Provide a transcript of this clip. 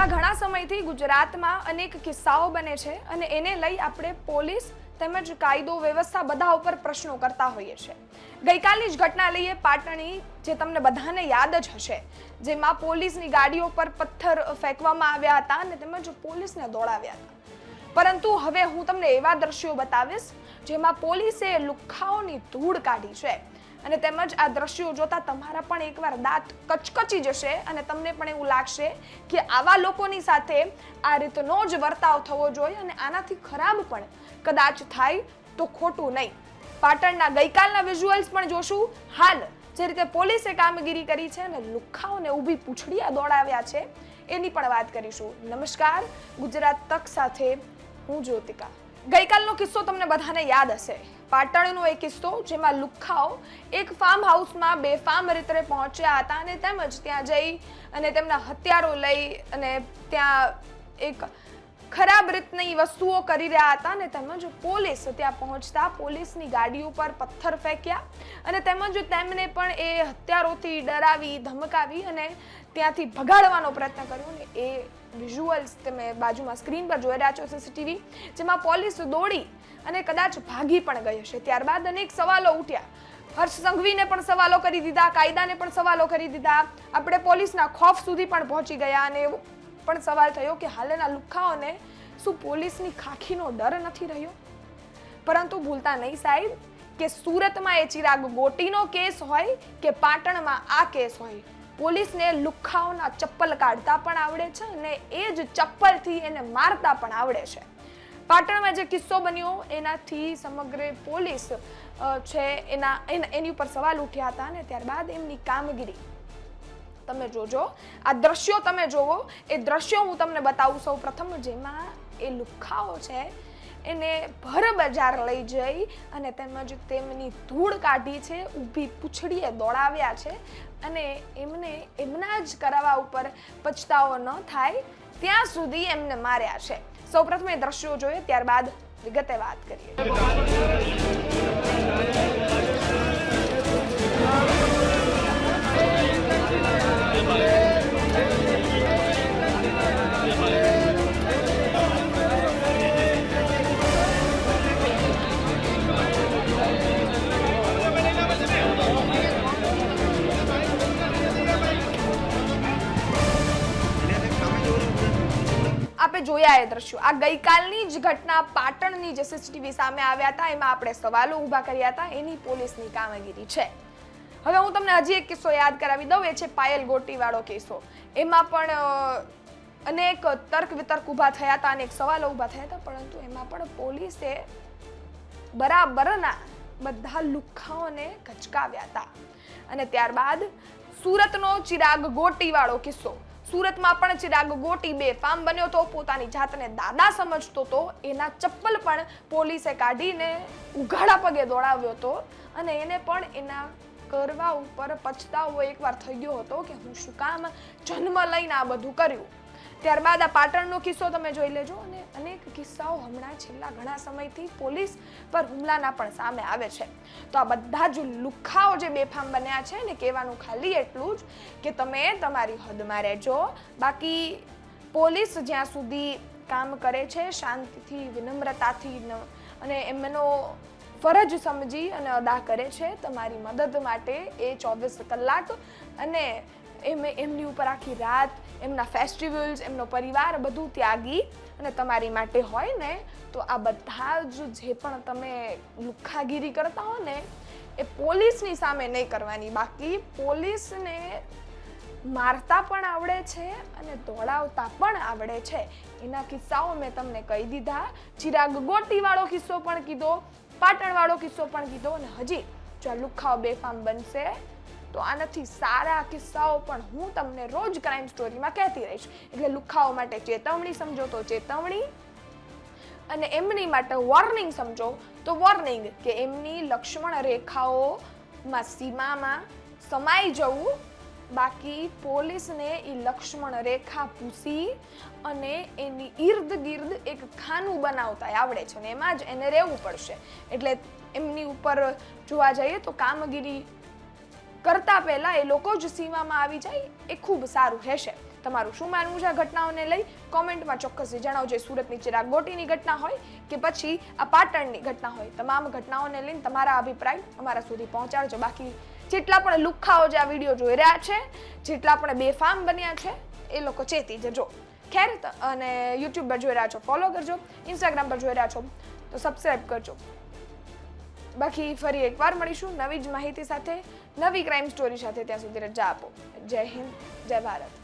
છેલ્લા ઘણા સમયથી ગુજરાતમાં અનેક કિસ્સાઓ બને છે અને એને લઈ આપણે પોલીસ તેમજ કાયદો વ્યવસ્થા બધા ઉપર પ્રશ્નો કરતા હોઈએ છીએ। ગઈકાલની જ ઘટના લઈએ પાટણની, જે તમને બધાને યાદ જ હશે, જેમાં પોલીસની ગાડીઓ પર પથ્થર ફેંકવામાં આવ્યા હતા અને તેમજ પોલીસને દોડાવ્યા હતા। પરંતુ હવે હું તમને એવા દ્રશ્યો બતાવીશ જેમાં પોલીસે લુખ્ખાઓની ધૂળ કાઢી છે અને તેમજ આ દ્રશ્યો જોતા તમારા પણ એકવાર દાંત કચકચી જશે અને તમને પણ એવું લાગશે કે આવા લોકોની સાથે આ રીતનો જ વર્તાવ થવો જોઈએ અને આનાથી ખરાબ પણ કદાચ થાય તો ખોટું નહીં। પાટણના ગઈકાલના વિઝ્યુઅલ્સ પણ જોશું। હાલ જે રીતે પોલીસે કામગીરી કરી છે અને લુખ્ખાઓને ઊભી પૂંછડીયા દોડાવ્યા છે એની પણ વાત કરીશું। નમસ્કાર, ગુજરાત તક સાથે હું જ્યોતિકા। ગઈકાલનો કિસ્સો તમને બધાને યાદ હશે, પાટણનો એક કિસ્સો જેમાં લુખ્ખાઓ એક ફાર્મ હાઉસમાં બેફામ રીતે પહોંચ્યા હતા અને તેમજ ત્યાં જઈ અને તેમના હથિયારો લઈ અને ત્યાં એક ખરાબ રીતની વસ્તુઓ કરી રહ્યા હતા અને તેમજ પોલીસ ત્યાં પહોંચતા પોલીસની ગાડી ઉપર પથ્થર ફેંક્યા અને તેમજ તેમને પણ એ હથિયારોથી ડરાવી ધમકાવી અને ત્યાંથી ભગાડવાનો પ્રયત્ન કર્યો ને એ વિઝ્યુઅલ્સ તમે બાજુમાં સ્ક્રીન પર જોઈ રહ્યા છો સીસીટીવી, જેમાં પોલીસ દોડી અને કદાચ ભાગી પણ ગઈ હશે। ત્યારબાદ અનેક સવાલો ઉઠ્યા। હર્ષ સંઘવીને પણ સવાલો કરી દીધા, કાયદાને પણ સવાલો કરી દીધા, આપણે પોલીસના ખોફ સુધી પણ પહોંચી ગયા અને એવો પણ સવાલ થયો કે હાલના લુખ્ખાઓને શું પોલીસની ખાખીનો ડર નથી રહ્યો? પરંતુ ભૂલતા નહીં સાહેબ કે સુરતમાં એ ચિરાગ ગોટીનો કેસ હોય કે પાટણમાં આ કેસ હોય, પોલીસને લુખ્ખાઓના ચપ્પલ કાઢતા પણ આવડે છે અને એ જ ચપ્પલથી એને મારતા પણ આવડે છે। પાટણમાં જે કિસ્સો બન્યો એનાથી સમગ્ર પોલીસ છે એની ઉપર સવાલ ઉઠ્યા હતા અને ત્યારબાદ એમની કામગીરી તમે જોજો। આ દ્રશ્યો તમે જોવો, એ દ્રશ્યો હું તમને બતાવું સૌ પ્રથમ, જેમાં એ લુખ્ખાઓ છે એને ભર બજાર લઈ જઈ અને તેમજ તેમની ધૂળ કાઢી છે, ઊભી પૂંછડીએ દોડાવ્યા છે અને એમને એમના જ કરાવવા ઉપર પછતાવો ન થાય ત્યાં સુધી એમને માર્યા છે। સૌપ્રથમ એ દ્રશ્યો જોઈએ, ત્યારબાદ વિગતે વાત કરીએ। આપણે જોયા એ દ્રશ્યો, આ ગઈકાલની જ ઘટના પાટણની જે સીસીટીવી સામે આવ્યા હતા એમાં આપણે સવાલો ઊભા કર્યા હતા, એની પોલીસની કામગીરી છે। હવે હું તમને હજી એક કિસ્સો યાદ કરાવી દઉં, એ છે પાયલ ગોટી વાળો કિસ્સો। એમાં પણ અનેક તર્ક વિતર્ક ઊભા થયા હતા, અનેક સવાલો ઊભા થયા હતા, પરંતુ એમાં પણ પોલીસે બરાબરના બધા લુખ્ખાઓને ગચકાવ્યા હતા। અને ત્યારબાદ સુરતનો ચિરાગ ગોટી વાળો કિસ્સો, સુરતમાં પણ ચિરાગ ગોટી બેફામ બન્યો તો, પોતાની જાતને દાદા સમજતો તો, એના ચપ્પલ પણ પોલીસે કાઢીને ઉઘાડા પગે દોડાવ્યો હતો અને એને પણ એના કરવા ઉપર પછતાવો એકવાર થઈ ગયો હતો કે હું શું કામ જન્મ લઈને આ બધું કર્યું। ત્યારબાદ આ પાટણનો કિસ્સો તમે જોઈ લેજો અને અનેક કિસ્સાઓ હમણાં છેલ્લા ઘણા સમયથી પોલીસ પર હુમલાના પણ સામે આવે છે। તો આ બધા જ લુખ્ખાઓ જે બેફામ બન્યા છે ને, કહેવાનું ખાલી એટલું જ કે તમે તમારી હદમાં રહેજો, બાકી પોલીસ જ્યાં સુધી કામ કરે છે શાંતિથી વિનમ્રતાથી અને એમનો ફરજ સમજી અને અદા કરે છે તમારી મદદ માટે એ 24 કલાક અને એમની ઉપર આખી રાત, એમના ફેસ્ટિવલ્સ, એમનો પરિવાર બધું ત્યાગી અને તમારી માટે હોય ને, તો આ બધા જ જે પણ તમે લુખ્ખાગીરી કરતા હો ને એ પોલીસની સામે નહીં કરવાની। બાકી પોલીસને મારતા પણ આવડે છે અને દોડાવતા પણ આવડે છે, એના કિસ્સાઓ મેં તમને કહી દીધા। ચિરાગ ગોટી વાળો કિસ્સો પણ કીધો, પાટણ વાળો કિસ્સો પણ કીધો અને હજી જો લુખ્ખાઓ બેફામ બનશે તો આનાથી સારા કિસ્સાઓ પણ હું તમને રોજ ક્રાઇમ સ્ટોરીમાં કહેતી રહીશ। એટલે લુખ્ખાઓ માટે ચેતવણી સમજો તો ચેતવણી અને એમની માટે વોર્નિંગ સમજો તો વોર્નિંગ, કે એમની લક્ષ્મણ રેખાઓમાં સીમામાં સમાઈ જવું। બાકી પોલીસને એ લક્ષ્મણ રેખા પૂછી અને એની ઈર્દ ગિર્દ એક ખાનું બનાવતા આવડે છે અને એમાં જ એને રહેવું પડશે। એટલે એમની ઉપર જોવા જઈએ તો કામગીરી કરતા પહેલા એ લોકો જ સીમામાં આવી જાય એ ખૂબ સારું રહેશે। તમારું શું માનવું છે આ ઘટનાઓને લઈ કોમેન્ટમાં ચોક્કસથી જણાવજો. સુરતની ચિરાગ ગોટીની ઘટના હોય કે પછી આ પાટણની ઘટના હોય, તમામ ઘટનાઓને લઈને તમારા અભિપ્રાય અમારા સુધી પહોંચાડજો. બાકી જેટલા પણ લુખ્ખાઓ જે આ વિડીયો જોઈ રહ્યા છે, જેટલા પણ બેફામ બન્યા છે, એ લોકો ચેતી જજો. ખેર, અને યુટ્યુબ પર જોઈ રહ્યા છો ફોલો કરજો, ઇન્સ્ટાગ્રામ પર જોઈ રહ્યા છો તો સબસ્ક્રાઈબ કરજો. બાકી ફરી એકવાર મળીશું નવી જ માહિતી સાથે, નવી ક્રાઇમ સ્ટોરી સાથે. ત્યાં સુધી રજા આપો. જય હિન્દ, જય ભારત.